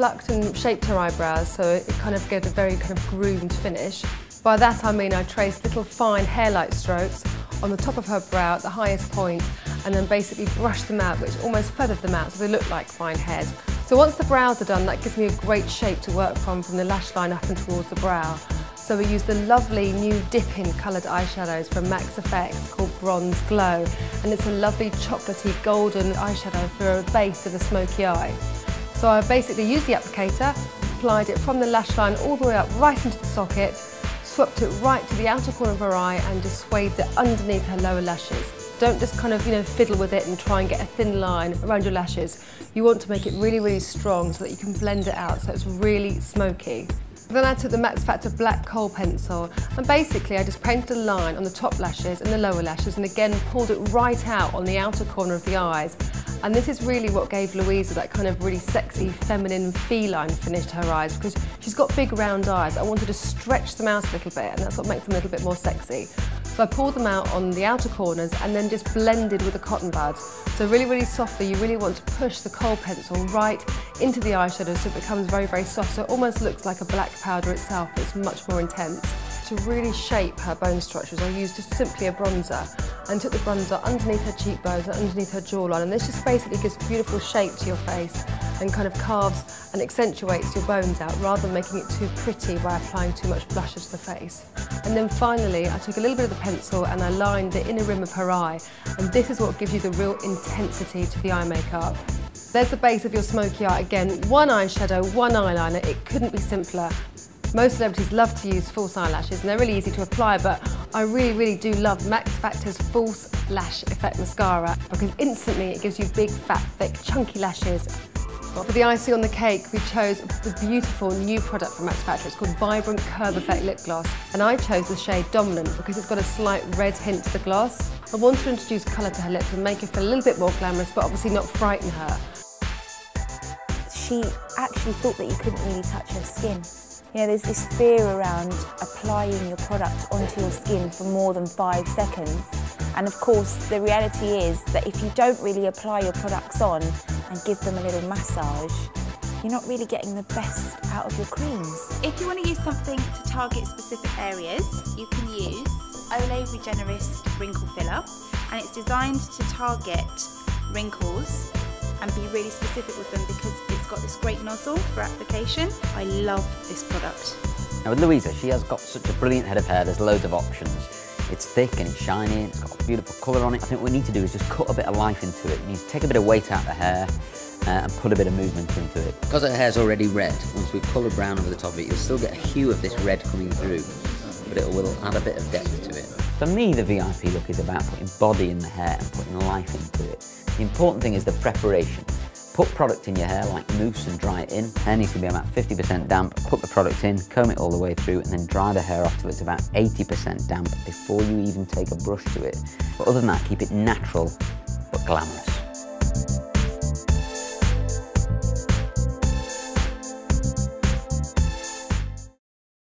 plucked and shaped her eyebrows so it kind of gave a very kind of groomed finish. By that I mean I traced little fine hair-like strokes on the top of her brow at the highest point and then basically brushed them out, which almost feathered them out so they look like fine hairs. So once the brows are done, that gives me a great shape to work from the lash line up and towards the brow. So we used the lovely new dip-in coloured eyeshadows from Max Effects called Bronze Glow, and it's a lovely chocolatey golden eyeshadow for a base of a smoky eye. So I basically used the applicator, applied it from the lash line all the way up right into the socket, swept it right to the outer corner of her eye and just swathed it underneath her lower lashes. Don't just kind of, fiddle with it and try and get a thin line around your lashes. You want to make it really, really strong so that you can blend it out so it's really smoky. Then I took the Max Factor black kohl pencil and basically I just painted a line on the top lashes and the lower lashes and again pulled it right out on the outer corner of the eyes. And this is really what gave Louisa that kind of really sexy, feminine, feline finish to her eyes because she's got big round eyes. I wanted to stretch them out a little bit and that's what makes them a little bit more sexy. So I pulled them out on the outer corners and then just blended with a cotton bud. So really, really softly, you really want to push the kohl pencil right into the eyeshadow so it becomes very, very soft. So it almost looks like a black powder itself, but it's much more intense. To really shape her bone structures, I used just simply a bronzer and took the bronzer underneath her cheekbones and underneath her jawline. And this just basically gives beautiful shape to your face and kind of carves and accentuates your bones out rather than making it too pretty by applying too much blusher to the face. And then finally, I took a little bit of the pencil and I lined the inner rim of her eye. And this is what gives you the real intensity to the eye makeup. There's the base of your smoky eye. Again, one eyeshadow, one eyeliner. It couldn't be simpler. Most celebrities love to use false eyelashes and they're really easy to apply, but I really, really do love Max Factor's False Lash Effect Mascara because instantly it gives you big, fat, thick, chunky lashes. For the icing on the cake, we chose the beautiful new product from Max Factor. It's called Vibrant Curve Effect Lip Gloss, and I chose the shade Dominant because it's got a slight red hint to the gloss. I wanted to introduce colour to her lips and make her feel a little bit more glamorous, but obviously not frighten her. She actually thought that you couldn't really touch her skin. There's this fear around applying your product onto your skin for more than 5 seconds. And of course, the reality is that if you don't really apply your products on and give them a little massage, you're not really getting the best out of your creams. If you want to use something to target specific areas, you can use Olay Regenerist Wrinkle Filler, and it's designed to target wrinkles and be really specific with them because it's got this great nozzle for application. I love this product. Now with Louisa, she has got such a brilliant head of hair, there's loads of options. It's thick and it's shiny, it's got a beautiful colour on it. I think what we need to do is just cut a bit of life into it. We need to take a bit of weight out of the hair and put a bit of movement into it. Because her hair's already red, once we pull a brown over the top of it, you'll still get a hue of this red coming through, but it will add a bit of depth to it. For me, the VIP look is about putting body in the hair and putting life into it. The important thing is the preparation. Put product in your hair like mousse and dry it in. Hair needs to be about 50% damp. Put the product in, comb it all the way through and then dry the hair off till it's about 80% damp before you even take a brush to it. But other than that, keep it natural but glamorous.